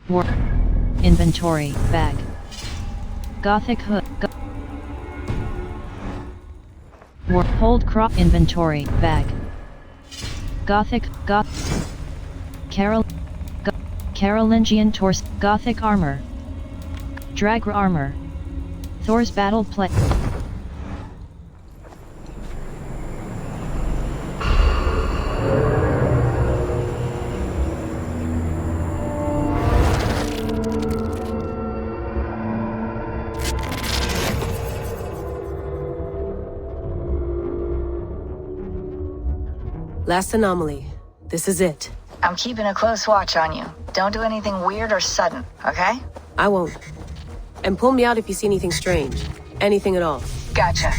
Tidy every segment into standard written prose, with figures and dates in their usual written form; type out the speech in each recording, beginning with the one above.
War. Inventory, bag. Gothic hood. War. Hold crop inventory, bag. Gothic, Carolingian torso. Gothic armor. Drag armor. Thor's battle plate. Last anomaly. This is it. I'm keeping a close watch on you. Don't do anything weird or sudden, okay? I won't. And pull me out if you see anything strange. Anything at all. Gotcha.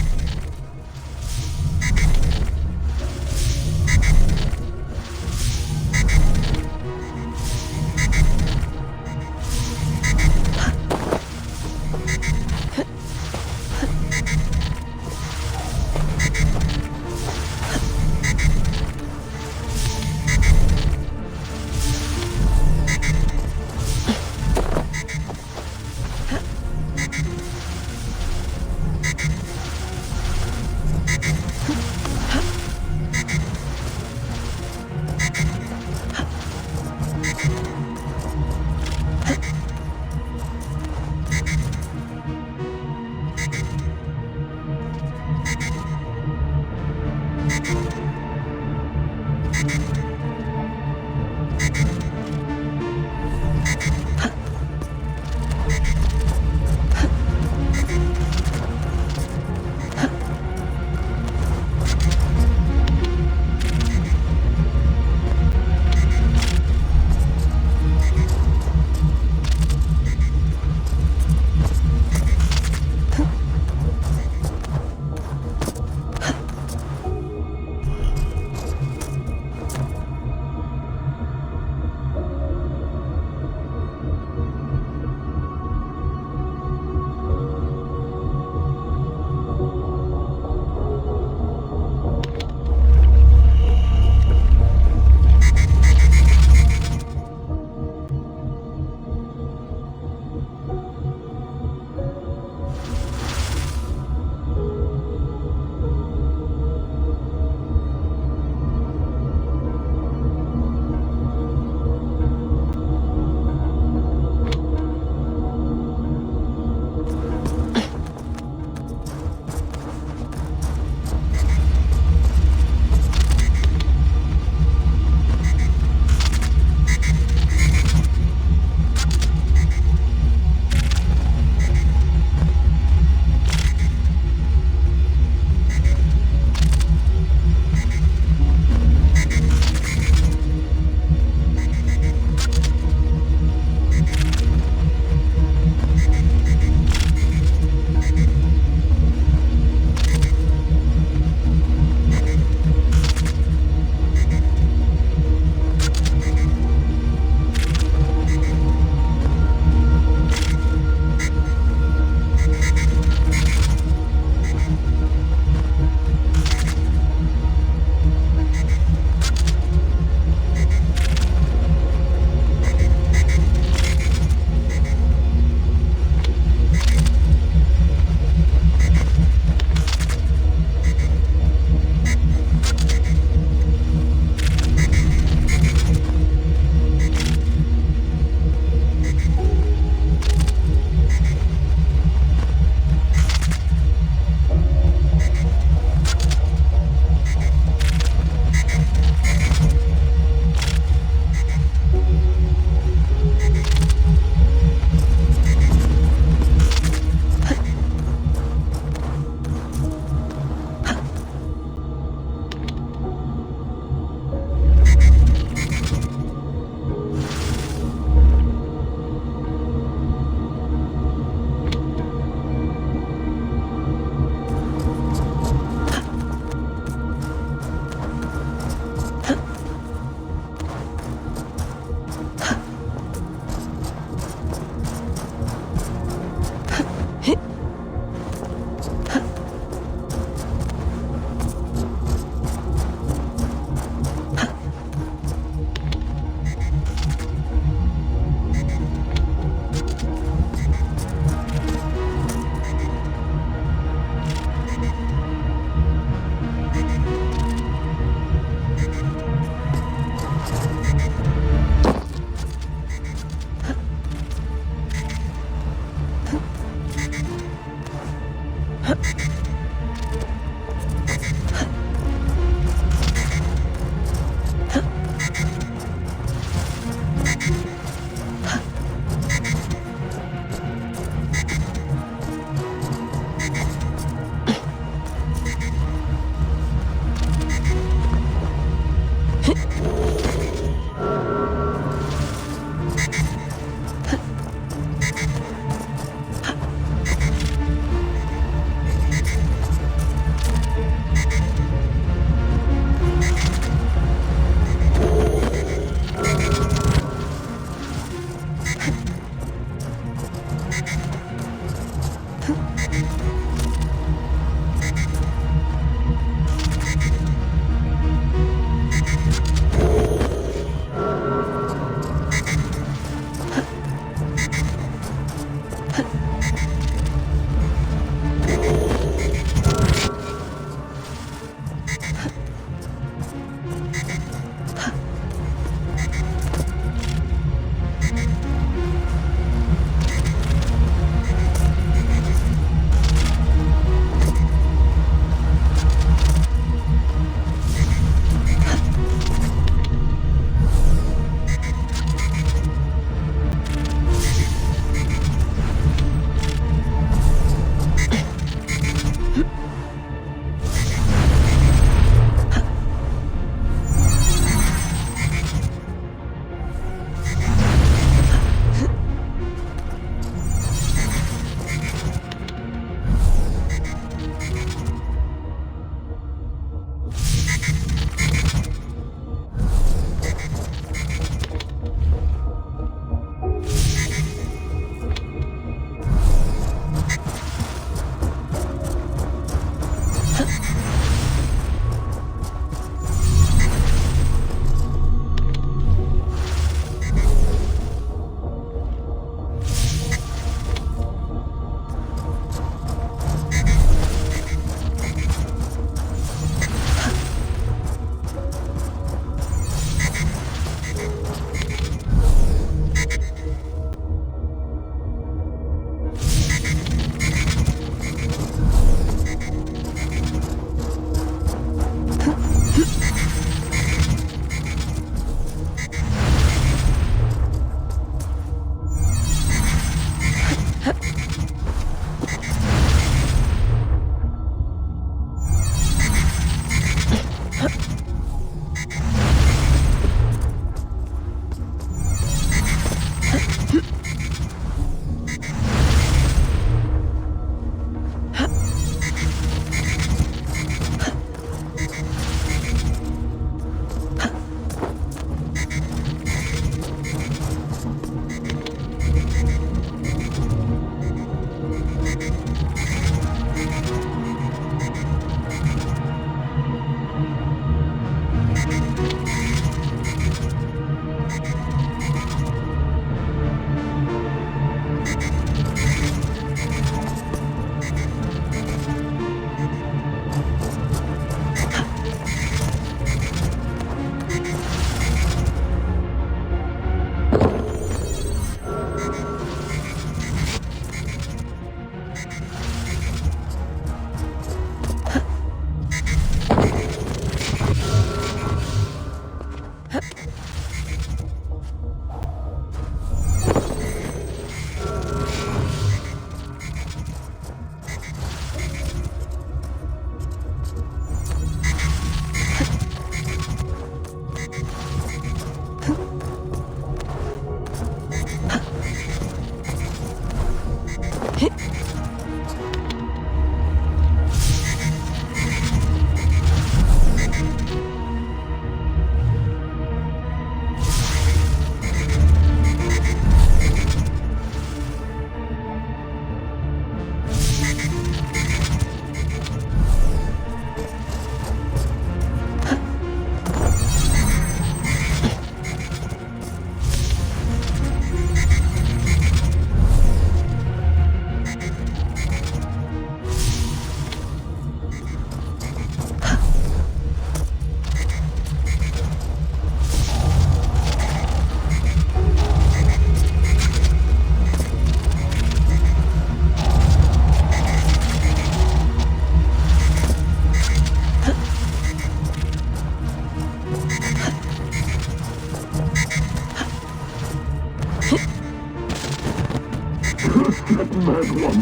Red One,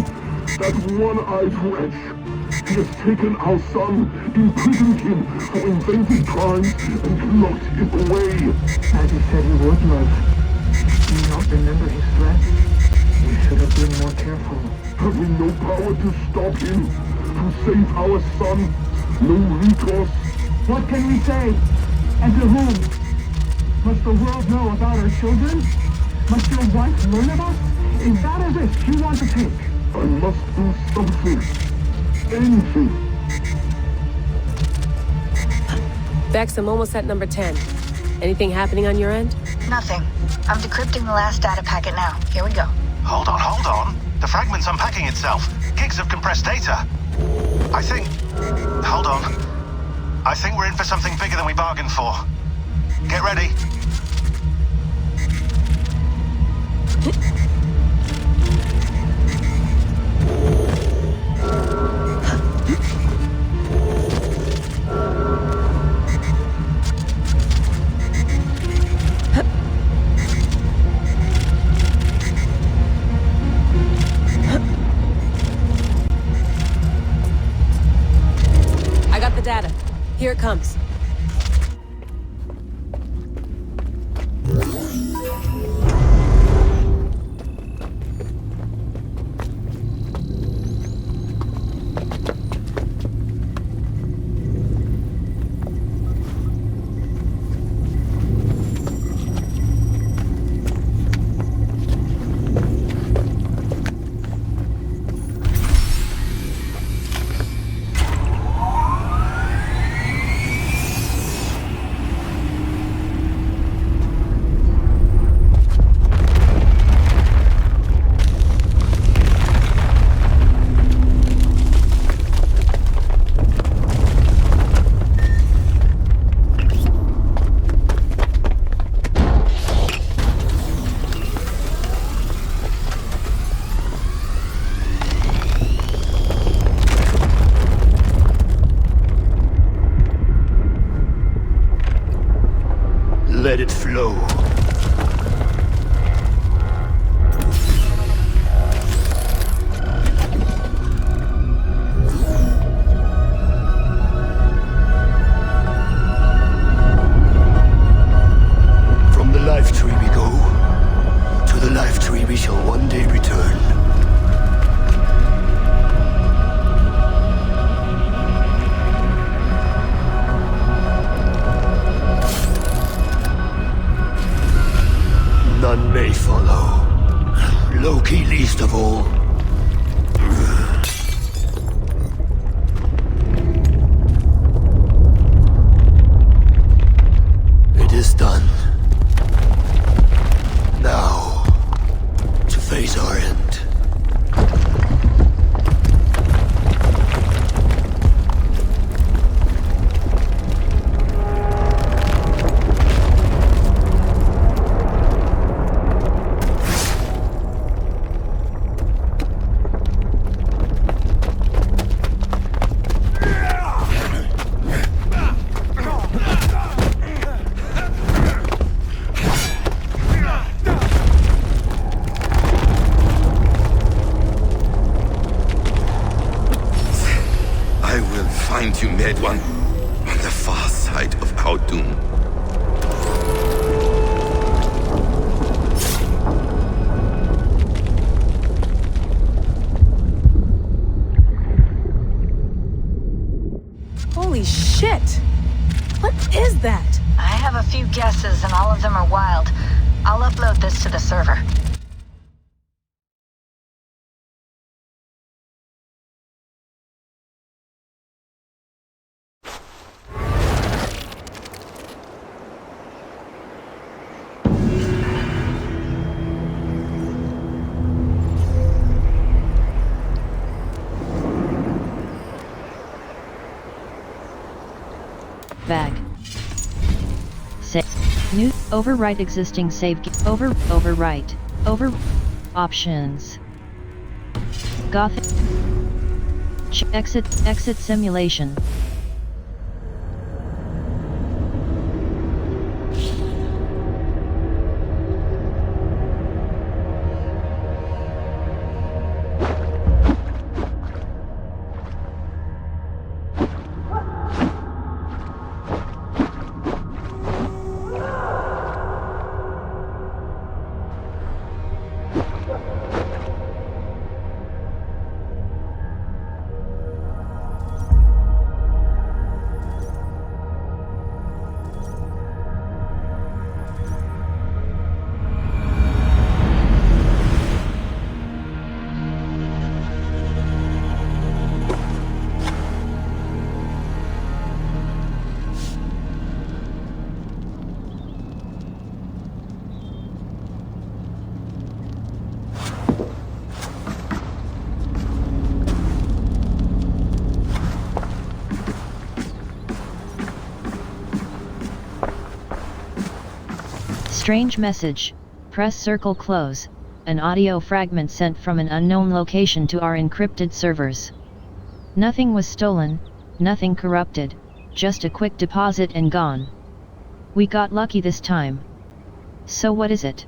that one-eyed wretch. He has taken our son, imprisoned him for invented crimes, and locked him away. As he said he would, love. Do you not remember his threats? You should have been more careful. Have we no power to stop him? To save our son? No recourse? What can we say? And to whom? Must the world know about our children? Must your wife learn of us? Is that a risk you want to take? I must do something. Anything. Bex, I'm almost at number 10. Anything happening on your end? Nothing. I'm decrypting the last data packet now. Here we go. Hold on. The fragment's unpacking itself. Gigs of compressed data. I think... Hold on. I think we're in for something bigger than we bargained for. Get ready. I got the data. Here it comes. Let it flow. From the life tree we go. To the life tree we shall one day return. None may follow. Loki least of all. It is done. Now, to face our end. Find you, Mad One, on the far side of our doom. Holy shit! What is that? I have a few guesses, and all of them are wild. I'll upload this to the server. Bag. Save. New. Overwrite existing save. Overwrite. Options. Gothic. Exit simulation. Strange message, press circle close, an audio fragment sent from an unknown location to our encrypted servers. Nothing was stolen, nothing corrupted, just a quick deposit and gone. We got lucky this time. So what is it?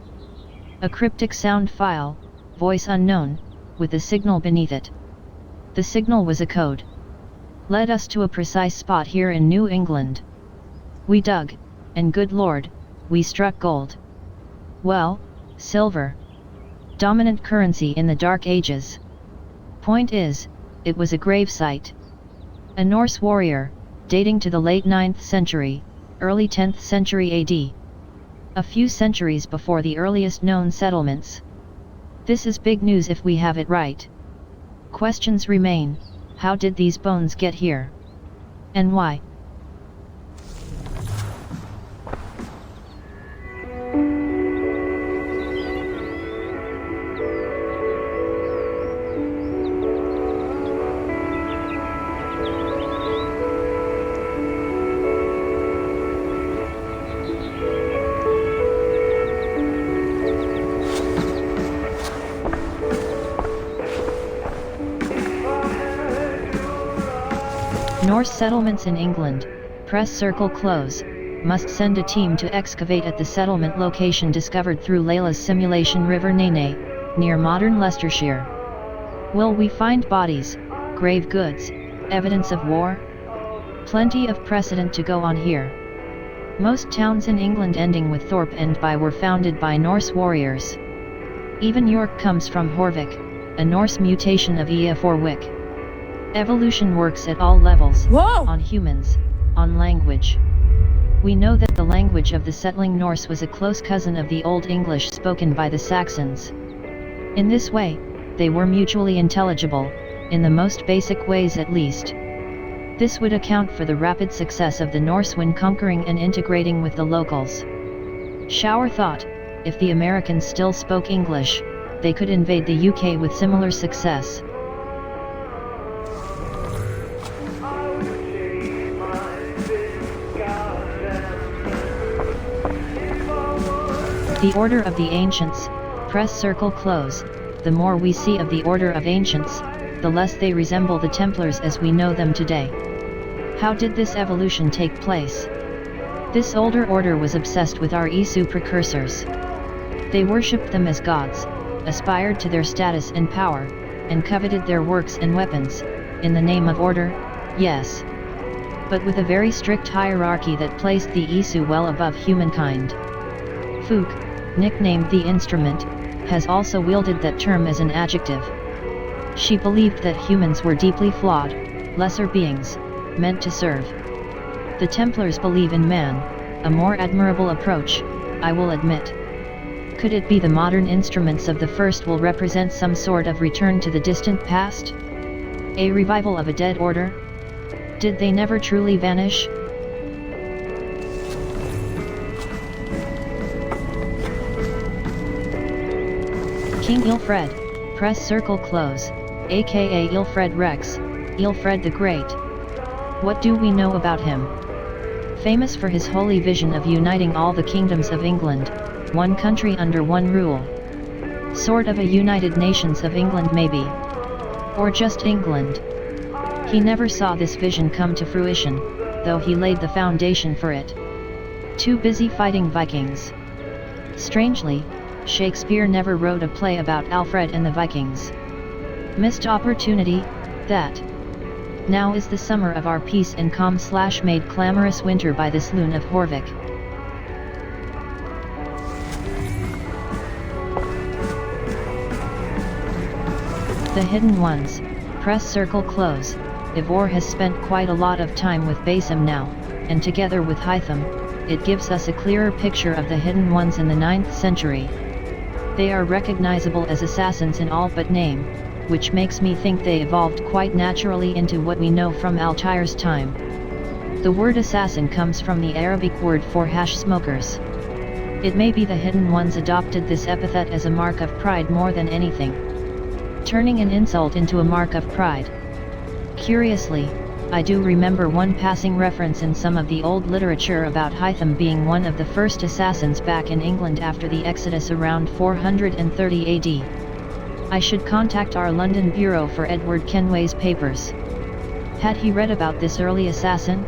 A cryptic sound file, voice unknown, with a signal beneath it. The signal was a code. Led us to a precise spot here in New England. We dug, and good lord, we struck gold. Well, silver. Dominant currency in the Dark Ages. Point is, it was a gravesite. A Norse warrior, dating to the late 9th century, early 10th century AD. A few centuries before the earliest known settlements. This is big news if we have it right. Questions remain, how did these bones get here? And why? Norse settlements in England, press circle close, must send a team to excavate at the settlement location discovered through Layla's simulation River Nene, near modern Leicestershire. Will we find bodies, grave goods, evidence of war? Plenty of precedent to go on here. Most towns in England ending with Thorpe and by were founded by Norse warriors. Even York comes from Horvik, a Norse mutation of Ea for Wick. Evolution works at all levels, on humans, on language. We know that the language of the settling Norse was a close cousin of the Old English spoken by the Saxons. In this way, they were mutually intelligible, in the most basic ways at least. This would account for the rapid success of the Norse when conquering and integrating with the locals. Shower thought, if the Americans still spoke English, they could invade the UK with similar success. The Order of the Ancients, press circle close, the more we see of the Order of Ancients, the less they resemble the Templars as we know them today. How did this evolution take place? This older order was obsessed with our Isu precursors. They worshipped them as gods, aspired to their status and power, and coveted their works and weapons, in the name of order, yes. But with a very strict hierarchy that placed the Isu well above humankind. Fook, nicknamed the instrument, has also wielded that term as an adjective. She believed that humans were deeply flawed, lesser beings, meant to serve. The Templars believe in man, a more admirable approach, I will admit. Could it be the modern instruments of the first will represent some sort of return to the distant past? A revival of a dead order? Did they never truly vanish? King Ilfred, press circle close, aka Ilfred Rex, Ilfred the Great. What do we know about him? Famous for his holy vision of uniting all the kingdoms of England, one country under one rule. Sort of a United Nations of England maybe. Or just England. He never saw this vision come to fruition, though he laid the foundation for it. Too busy fighting Vikings. Strangely, Shakespeare never wrote a play about Alfred and the Vikings. Missed opportunity, that. Now is the summer of our peace and calm / made clamorous winter by this loon of Horvik. The Hidden Ones, press circle close. Ivor has spent quite a lot of time with Basim now, and together with Hytham, it gives us a clearer picture of the Hidden Ones in the 9th century. They are recognizable as assassins in all but name, which makes me think they evolved quite naturally into what we know from Altair's time. The word assassin comes from the Arabic word for hash smokers. It may be the Hidden Ones adopted this epithet as a mark of pride more than anything, turning an insult into a mark of pride. Curiously, I do remember one passing reference in some of the old literature about Hytham being one of the first assassins back in England after the Exodus around 430 AD. I should contact our London bureau for Edward Kenway's papers. Had he read about this early assassin?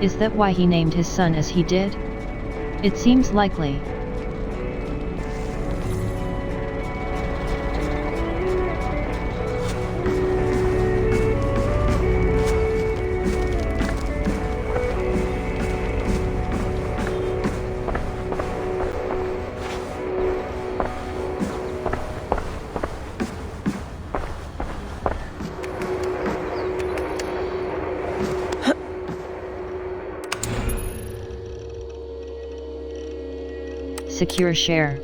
Is that why he named his son as he did? It seems likely. Secure share.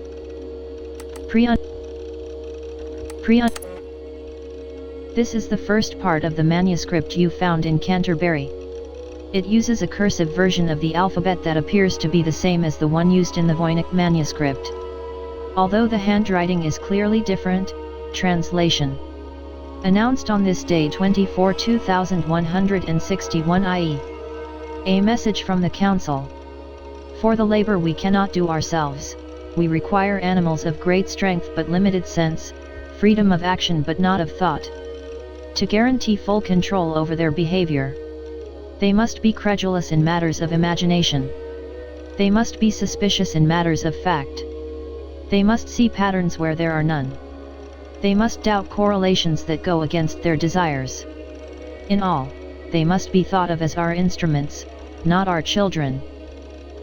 This is the first part of the manuscript you found in Canterbury. It uses a cursive version of the alphabet that appears to be the same as the one used in the Voynich manuscript. Although the handwriting is clearly different, translation. Announced on this day 24 2161 IE. A message from the Council. For the labor we cannot do ourselves, we require animals of great strength but limited sense, freedom of action but not of thought. To guarantee full control over their behavior, they must be credulous in matters of imagination. They must be suspicious in matters of fact. They must see patterns where there are none. They must doubt correlations that go against their desires. In all, they must be thought of as our instruments, not our children.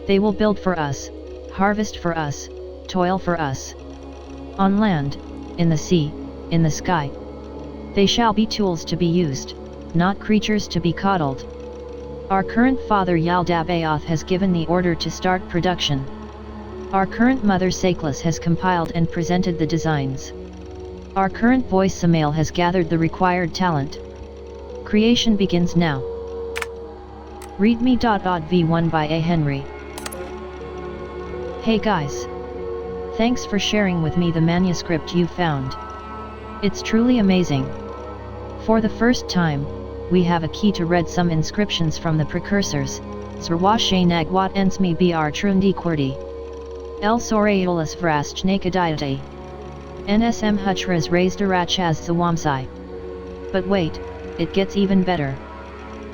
They will build for us, harvest for us, toil for us. On land, in the sea, in the sky. They shall be tools to be used, not creatures to be coddled. Our current father Yaldabaoth has given the order to start production. Our current mother Saklas has compiled and presented the designs. Our current voice Samael has gathered the required talent. Creation begins now. Readme.od v1 by A. Henry. Hey guys! Thanks for sharing with me the manuscript you found. It's truly amazing. For the first time, we have a key to read some inscriptions from the precursors. Zerwashe Nagwat Ensmi Br Trundi Qwerty. El Soraeolus Vrastchnakadiate. NSM Huchras raised Arachaz Zawamsai. But wait, it gets even better.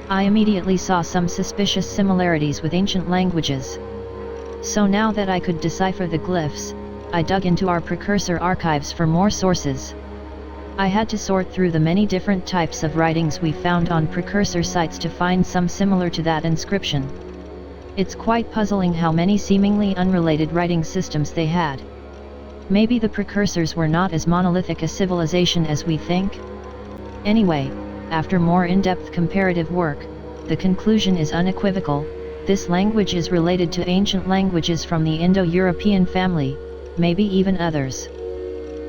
I immediately saw some suspicious similarities with ancient languages. So now that I could decipher the glyphs, I dug into our precursor archives for more sources. I had to sort through the many different types of writings we found on precursor sites to find some similar to that inscription. It's quite puzzling how many seemingly unrelated writing systems they had. Maybe the precursors were not as monolithic a civilization as we think? Anyway, after more in-depth comparative work, the conclusion is unequivocal: this language is related to ancient languages from the Indo-European family, maybe even others.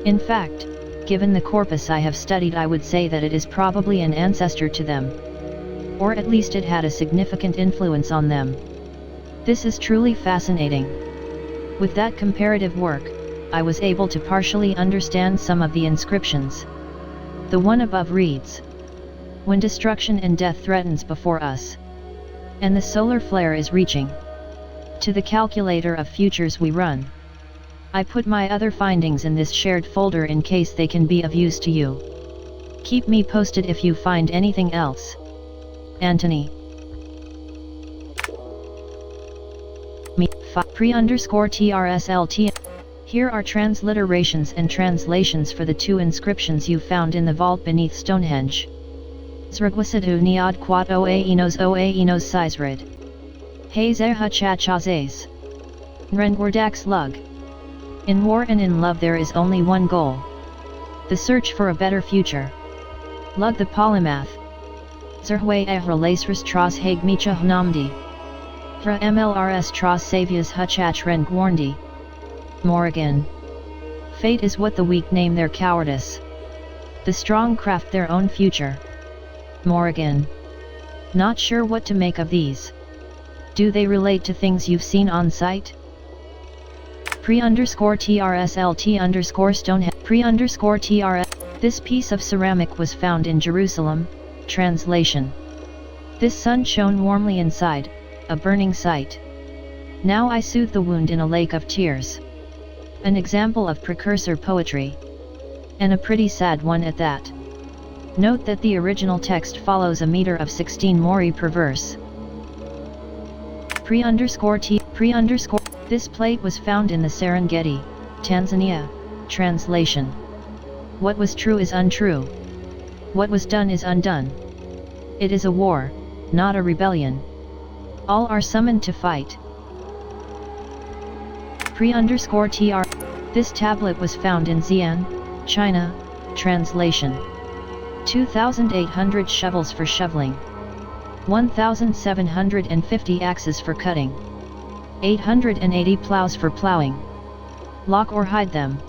In fact, given the corpus I have studied, I would say that it is probably an ancestor to them. Or at least it had a significant influence on them. This is truly fascinating. With that comparative work, I was able to partially understand some of the inscriptions. The one above reads, "When destruction and death threatens before us, and the solar flare is reaching, to the calculator of futures we run." I put my other findings in this shared folder in case they can be of use to you. Keep me posted if you find anything else. Anthony. Me, pre_TRSLT. Here are transliterations and translations for the two inscriptions you found in the vault beneath Stonehenge. Zragwasidu niad quat oa enos sizrid. Hazeha chachazes. Rendwardax lug. In war and in love there is only one goal. The search for a better future. Lug the polymath. Zerhwe ehralaisris tras hag micha hnamdi. Vra mlrs tras savias huchach ren gwarndi. Morrigan. Fate is what the weak name their cowardice. The strong craft their own future. Morrigan. Not sure what to make of these. Do they relate to things you've seen on site? Pre_TRSLT_Stonehenge. Pre_TRS. This piece of ceramic was found in Jerusalem. Translation. This sun shone warmly inside, a burning sight. Now I soothe the wound in a lake of tears. An example of precursor poetry. And a pretty sad one at that. Note that the original text follows a meter of 16 mori per verse. This plate was found in the Serengeti, Tanzania. Translation. What was true is untrue. What was done is undone. It is a war, not a rebellion. All are summoned to fight. _tr. This tablet was found in Xi'an, China. Translation. 2,800 shovels for shoveling. 1,750 axes for cutting. 880 plows for plowing. Lock or hide them.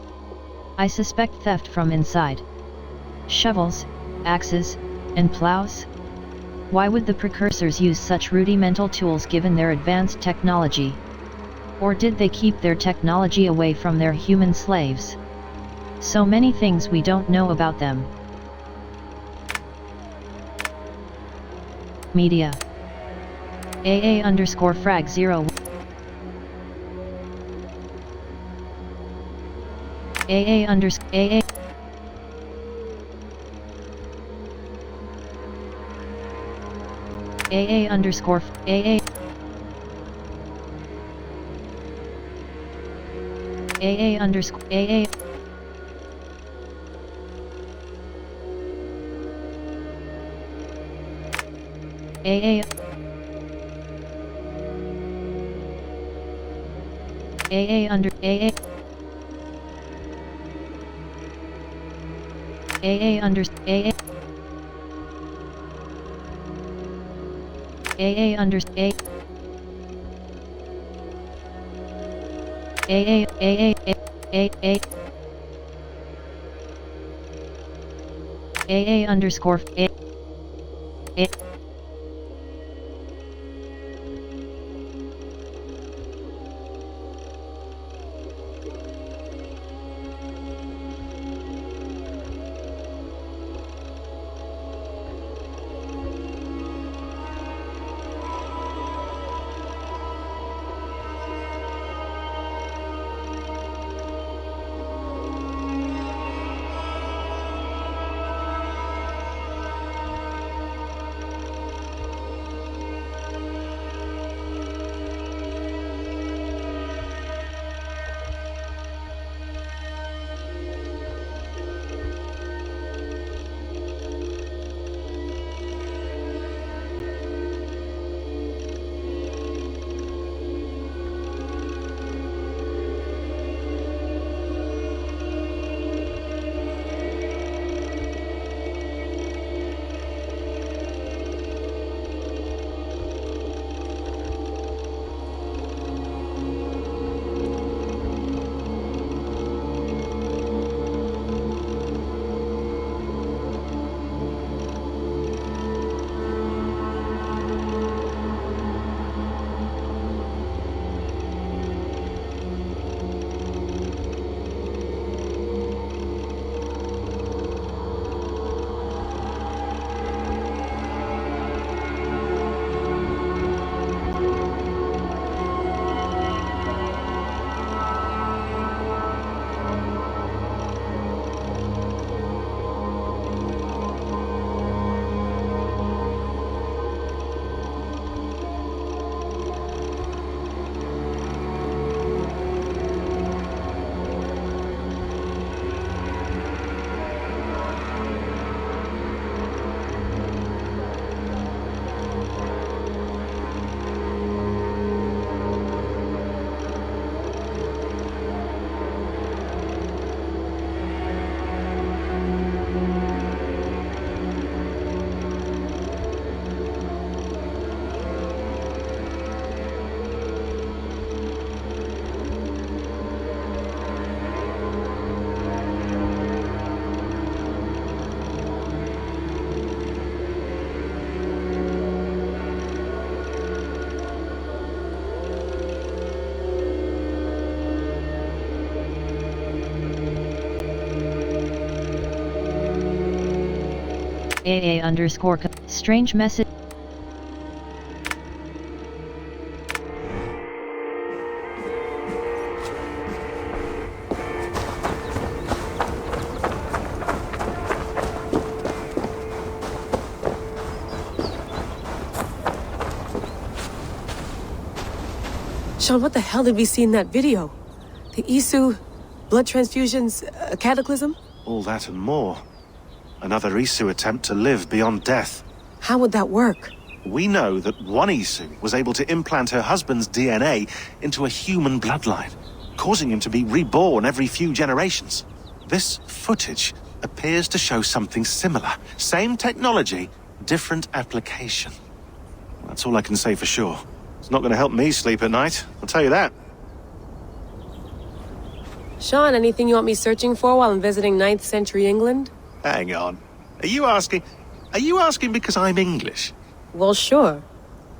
I suspect theft from inside. Shovels, axes, and plows? Why would the precursors use such rudimental tools given their advanced technology? Or did they keep their technology away from their human slaves? So many things we don't know about them. Media. AA_frag0. AA underscore AA underscore AA under AA under AA under AA underscore AA underscore strange message. Sean, what the hell did we see in that video? The Isu, blood transfusions, a cataclysm? All that and more. Another Isu attempt to live beyond death. How would that work? We know that one Isu was able to implant her husband's DNA into a human bloodline, causing him to be reborn every few generations. This footage appears to show something similar. Same technology, different application. That's all I can say for sure. It's not going to help me sleep at night, I'll tell you that. Sean, anything you want me searching for while I'm visiting 9th century England? Hang on. Are you asking because I'm English? Well, sure.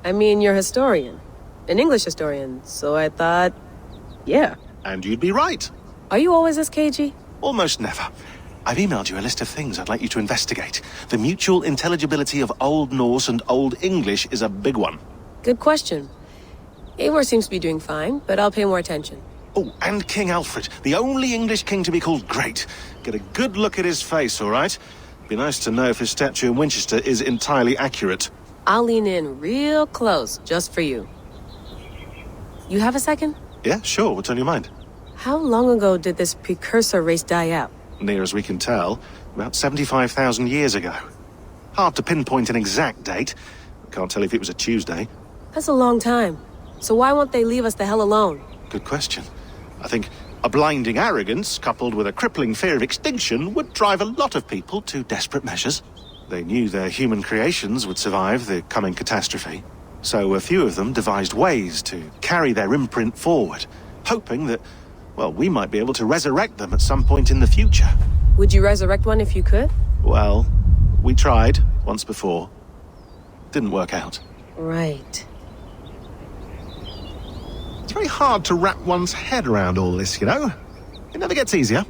I mean, you're a historian. An English historian, so I thought, yeah. And you'd be right. Are you always this cagey? Almost never. I've emailed you a list of things I'd like you to investigate. The mutual intelligibility of Old Norse and Old English is a big one. Good question. Eivor seems to be doing fine, but I'll pay more attention. Oh, and King Alfred, the only English king to be called great. Get a good look at his face, all right? Be nice to know if his statue in Winchester is entirely accurate. I'll lean in real close, just for you. You have a second? Yeah, sure. What's on your mind? How long ago did this precursor race die out? Near as we can tell, about 75,000 years ago. Hard to pinpoint an exact date. Can't tell if it was a Tuesday. That's a long time. So why won't they leave us the hell alone? Good question. I think a blinding arrogance, coupled with a crippling fear of extinction, would drive a lot of people to desperate measures. They knew their human creations would survive the coming catastrophe. So a few of them devised ways to carry their imprint forward, hoping that, well, we might be able to resurrect them at some point in the future. Would you resurrect one if you could? Well, we tried once before. Didn't work out. Right. It's very hard to wrap one's head around all this, you know? It never gets easier.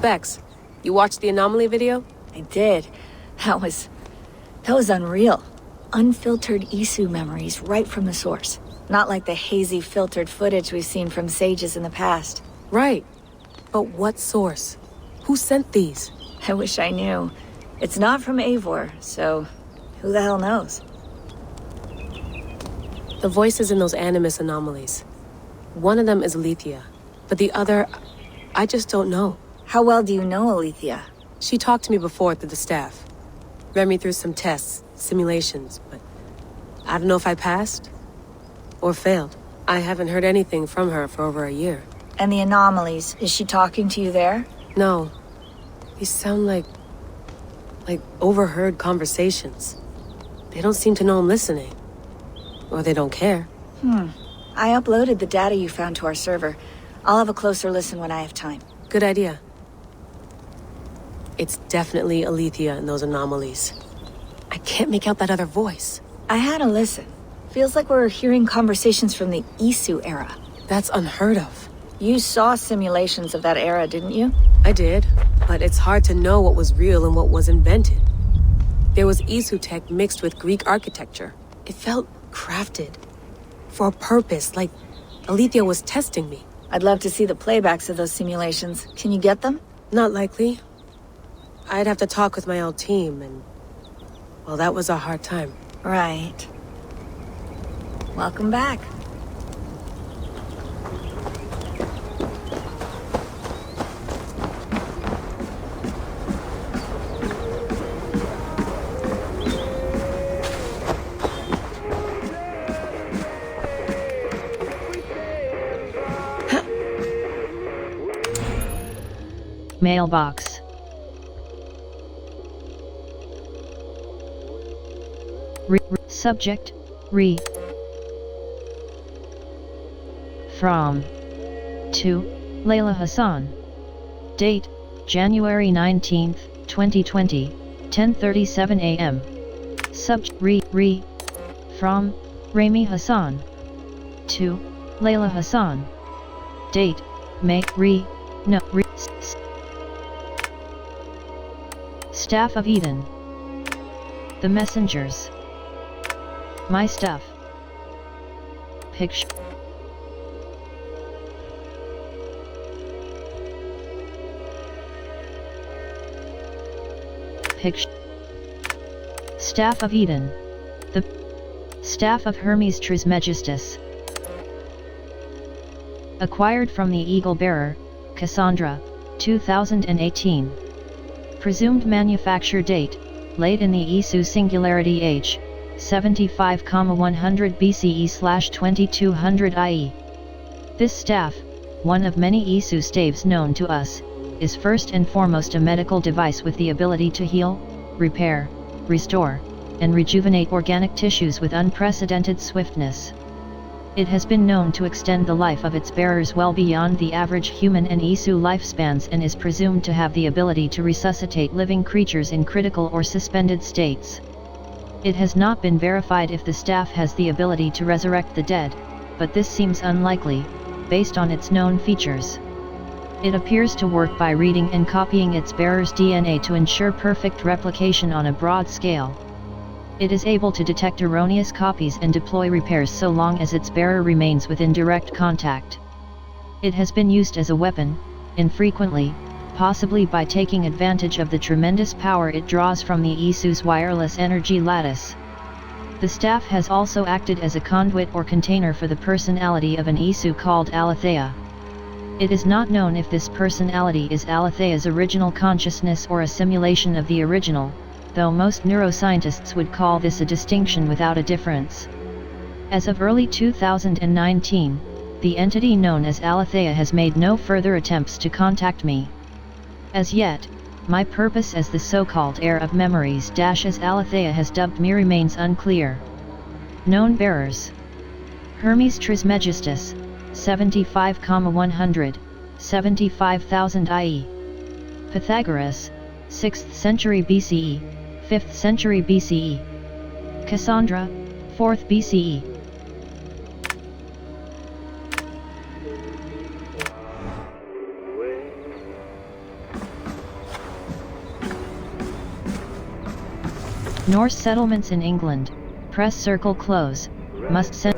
Bex, you watched the Anomaly video? I did. That was unreal. Unfiltered Isu memories right from the source. Not like the hazy filtered footage we've seen from sages in the past. Right. But what source? Who sent these? I wish I knew. It's not from Eivor, so who the hell knows? The voices in those Animus Anomalies. One of them is Alethea, but the other, I just don't know. How well do you know Alethea? She talked to me before through the staff. Ran me through some tests, simulations, but I don't know if I passed or failed. I haven't heard anything from her for over a year. And the anomalies, is she talking to you there? No. These sound like overheard conversations. They don't seem to know I'm listening. Or they don't care. I uploaded the data you found to our server. I'll have a closer listen when I have time. Good idea. It's definitely Alethea in those anomalies. I can't make out that other voice. I had a listen. Feels like we're hearing conversations from the Isu era. That's unheard of. You saw simulations of that era, didn't you? I did, but it's hard to know what was real and what was invented. There was Isu tech mixed with Greek architecture. It felt crafted. For a purpose, like Alethea was testing me. I'd love to see the playbacks of those simulations. Can you get them? Not likely. I'd have to talk with my old team, and well, that was a hard time. Right. Welcome back. Mailbox. Subject, re. From. To, Layla Hassan. Date, January 19th, 2020, 10:37 a.m. From Rami Hassan to Layla Hassan. Date May Staff of Eden. The Messengers. My Stuff. Picture. Staff of Eden. The Staff of Hermes Trismegistus. Acquired from the Eagle Bearer, Cassandra, 2018. Presumed manufacture date, late in the Isu Singularity Age, 75,100 BCE/2200 IE. This staff, one of many Isu staves known to us, is first and foremost a medical device with the ability to heal, repair, restore, and rejuvenate organic tissues with unprecedented swiftness. It has been known to extend the life of its bearers well beyond the average human and Isu lifespans and is presumed to have the ability to resuscitate living creatures in critical or suspended states. It has not been verified if the staff has the ability to resurrect the dead, but this seems unlikely, based on its known features. It appears to work by reading and copying its bearer's DNA to ensure perfect replication on a broad scale. It is able to detect erroneous copies and deploy repairs so long as its bearer remains within direct contact. It has been used as a weapon, infrequently, possibly by taking advantage of the tremendous power it draws from the Isu's wireless energy lattice. The staff has also acted as a conduit or container for the personality of an Isu called Aletheia. It is not known if this personality is Aletheia's original consciousness or a simulation of the original, though most neuroscientists would call this a distinction without a difference. As of early 2019, the entity known as Aletheia has made no further attempts to contact me. As yet, my purpose as the so-called heir of memories as Aletheia has dubbed me remains unclear. Known bearers: Hermes Trismegistus, 75,100, 75,000 IE. Pythagoras, 6th century BCE, 5th century BCE. Cassandra, 4th BCE. Norse settlements in England, press circle close, must send